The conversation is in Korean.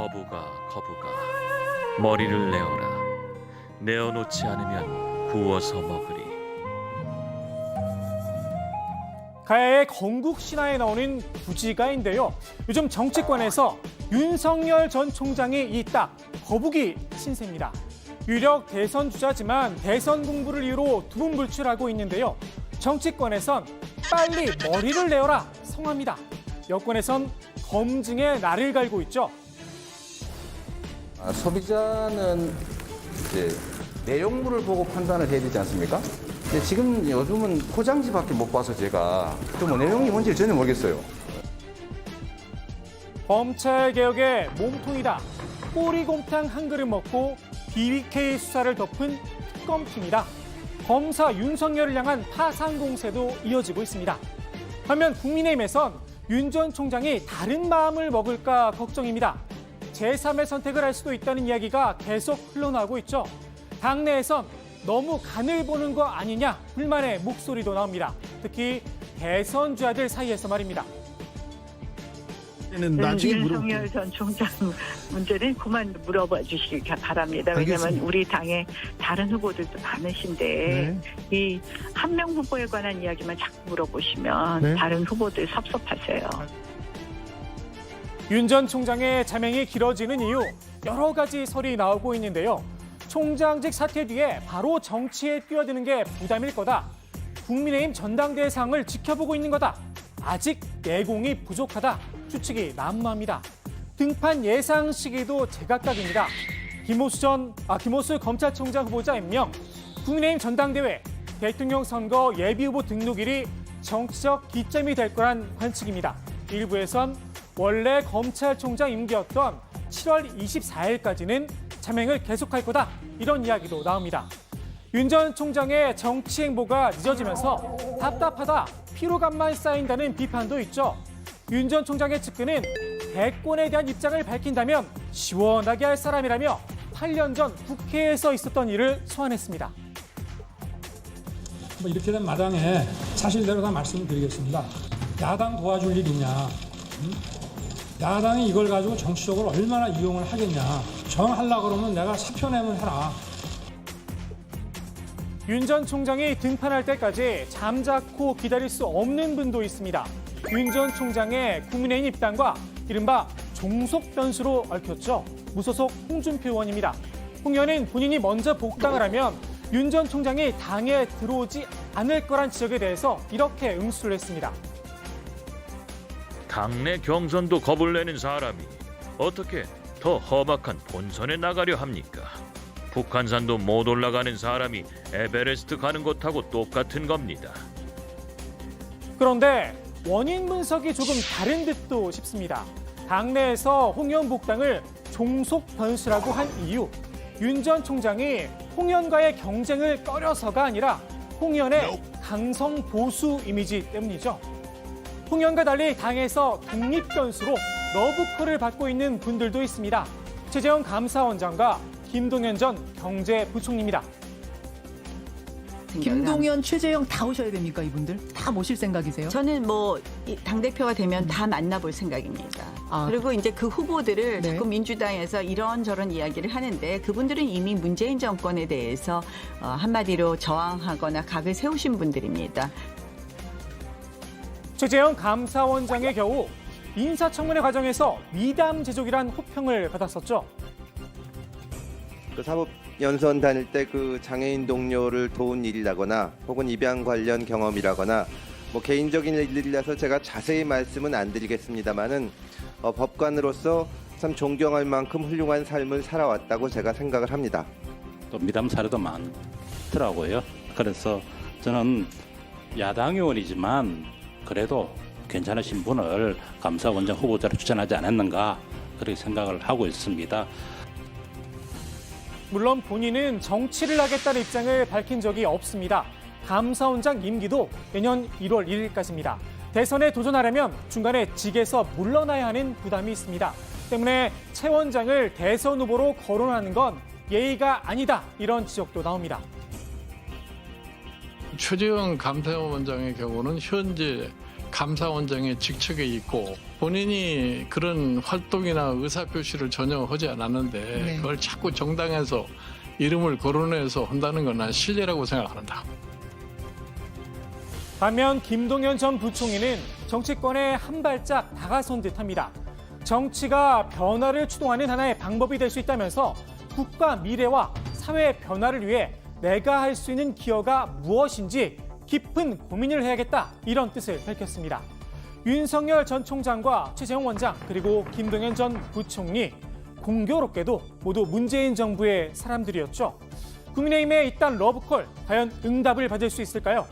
거부가 머리를 내어라. 내어놓지 않으면 구워서 먹으리. 가야의 건국 신화에 나오는 부지가인데요. 요즘 정치권에서 윤석열 전 총장이 이 딱 거북이 신세입니다. 유력 대선 주자지만 대선 공부를 이유로 두문불출하고 있는데요. 정치권에선 빨리 머리를 내어라 성합니다. 여권에선 검증에 날을 갈고 있죠. 소비자는 이제 내용물을 보고 판단을 해야 되지 않습니까? 근데 지금 요즘은 포장지밖에 못 봐서 제가 또 뭐 내용이 뭔지 전혀 모르겠어요. 검찰개혁의 몸통이다. 꼬리곰탕 한 그릇 먹고 BBK 수사를 덮은 특검팀이다. 검사 윤석열을 향한 파상 공세도 이어지고 있습니다. 반면 국민의힘에선 윤 전 총장이 다른 마음을 먹을까 걱정입니다. 제3의 선택을 할 수도 있다는 이야기가 계속 흘러나오고 있죠. 당내에선 너무 간을 보는 거 아니냐 불만의 목소리도 나옵니다. 특히 대선 주자들 사이에서 말입니다. 윤석열 전 총장 문제는 그만 물어봐 주시기 바랍니다. 왜냐하면 우리 당에 다른 후보들도 많으신데 이 한 명 후보에 관한 이야기만 자꾸 물어보시면 다른 후보들 섭섭하세요. 윤 전 총장의 자명이 길어지는 이유 여러 가지 설이 나오고 있는데요. 총장직 사퇴 뒤에 바로 정치에 뛰어드는 게 부담일 거다. 국민의힘 전당대회 상을 지켜보고 있는 거다. 아직 내공이 부족하다. 추측이 난무합니다. 등판 예상 시기도 제각각입니다. 김호수 검찰총장 후보자 임명, 국민의힘 전당대회, 대통령 선거 예비후보 등록일이 정치적 기점이 될 거란 관측입니다. 일부에선 원래 검찰총장 임기였던 7월 24일까지는 자명을 계속할 거다. 이런 이야기도 나옵니다. 윤 전 총장의 정치 행보가 늦어지면서 답답하다, 피로감만 쌓인다는 비판도 있죠. 윤 전 총장의 측근은 대권에 대한 입장을 밝힌다면 시원하게 할 사람이라며 8년 전 국회에서 있었던 일을 소환했습니다. 이렇게 된 마당에 사실대로 다 말씀드리겠습니다. 야당 도와줄 일이냐. 야당이 이걸 가지고 정치적으로 얼마나 이용을 하겠냐. 정하려고 그러면 내가 사표 내면 해라. 윤 전 총장이 등판할 때까지 잠자코 기다릴 수 없는 분도 있습니다. 윤 전 총장의 국민의힘 입당과 이른바 종속 변수로 얽혔죠. 무소속 홍준표 의원입니다. 홍 의원은 본인이 먼저 복당을 하면 윤 전 총장이 당에 들어오지 않을 거란 지적에 대해서 이렇게 응수를 했습니다. 당내 경선도 겁을 내는 사람이 어떻게 더 험악한 본선에 나가려 합니까? 북한산도 못 올라가는 사람이 에베레스트 가는 것하고 똑같은 겁니다. 그런데 원인 분석이 조금 다른 듯도 싶습니다. 당내에서 홍 의원 복당을 종속 변수라고 한 이유, 윤 전 총장이 홍 의원과의 경쟁을 꺼려서가 아니라 홍 의원의 강성 보수 이미지 때문이죠. 홍 의원과 달리 당에서 독립 변수로 러브콜을 받고 있는 분들도 있습니다. 최재형 감사원장과 김동연 전 경제부총리입니다. 김동연, 최재형 다 오셔야 됩니까, 이분들? 다 모실 생각이세요? 저는 당대표가 되면 다 만나볼 생각입니다. 그리고 이제 그 후보들을 자꾸 민주당에서 이런저런 이야기를 하는데 그분들은 이미 문재인 정권에 대해서 한마디로 저항하거나 각을 세우신 분들입니다. 최재형 감사원장의 경우 인사청문회 과정에서 미담 제조기란 호평을 받았었죠. 그 사법연수원 다닐 때 그 장애인 동료를 도운 일이라거나 혹은 입양 관련 경험이라거나 뭐 개인적인 일이라서 제가 자세히 말씀은 안 드리겠습니다만은 법관으로서 참 존경할 만큼 훌륭한 삶을 살아왔다고 제가 생각을 합니다. 또 미담 사례도 많더라고요. 그래서 저는 야당 의원이지만 그래도 괜찮으신 분을 감사원장 후보자로 추천하지 않았는가 그렇게 생각을 하고 있습니다. 물론 본인은 정치를 하겠다는 입장을 밝힌 적이 없습니다. 감사원장 임기도 내년 1월 1일까지입니다. 대선에 도전하려면 중간에 직에서 물러나야 하는 부담이 있습니다. 때문에 최 원장을 대선 후보로 거론하는 건 예의가 아니다. 이런 지적도 나옵니다. 최재형 감사원장의 경우는 현재 감사원장의 직책에 있고 본인이 그런 활동이나 의사표시를 전혀 하지 않았는데 그걸 자꾸 정당에서 이름을 거론해서 한다는 건 난 실례라고 생각한다. 반면 김동연 전 부총리는 정치권에 한 발짝 다가선 듯합니다. 정치가 변화를 추동하는 하나의 방법이 될 수 있다면서 국가 미래와 사회 변화를 위해 내가 할 수 있는 기여가 무엇인지 깊은 고민을 해야겠다, 이런 뜻을 밝혔습니다. 윤석열 전 총장과 최재형 원장 그리고 김동연 전 부총리, 공교롭게도 모두 문재인 정부의 사람들이었죠. 국민의힘의 이딴 러브콜, 과연 응답을 받을 수 있을까요?